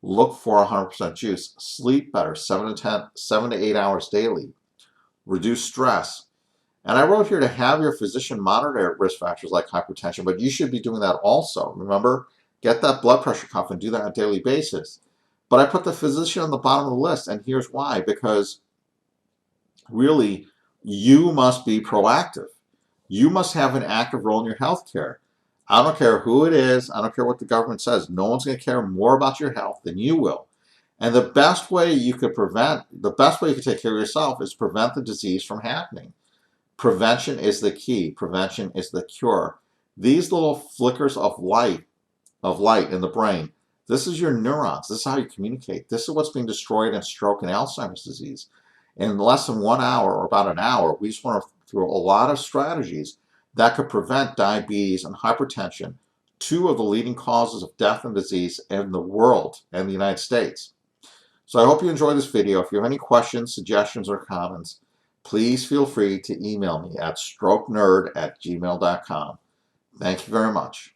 Speaker 1: Look for 100% juice. Sleep better, 7 to 8 hours daily. Reduce stress. And I wrote here to have your physician monitor risk factors like hypertension, but you should be doing that also. Remember, get that blood pressure cuff and do that on a daily basis. But I put the physician on the bottom of the list, and here's why. Because really, you must be proactive. You must have an active role in your health care. I don't care who it is. I don't care what the government says. No one's going to care more about your health than you will. And the best way you could take care of yourself is prevent the disease from happening. Prevention is the key. Prevention is the cure. These little flickers of light in the brain, this is your neurons. This is how you communicate. This is what's being destroyed in stroke and Alzheimer's disease. In less than 1 hour or about an hour, we just went through a lot of strategies that could prevent diabetes and hypertension, 2 of the leading causes of death and disease in the world and the United States. So I hope you enjoyed this video. If you have any questions, suggestions, or comments, please feel free to email me at strokenerd@gmail.com. Thank you very much.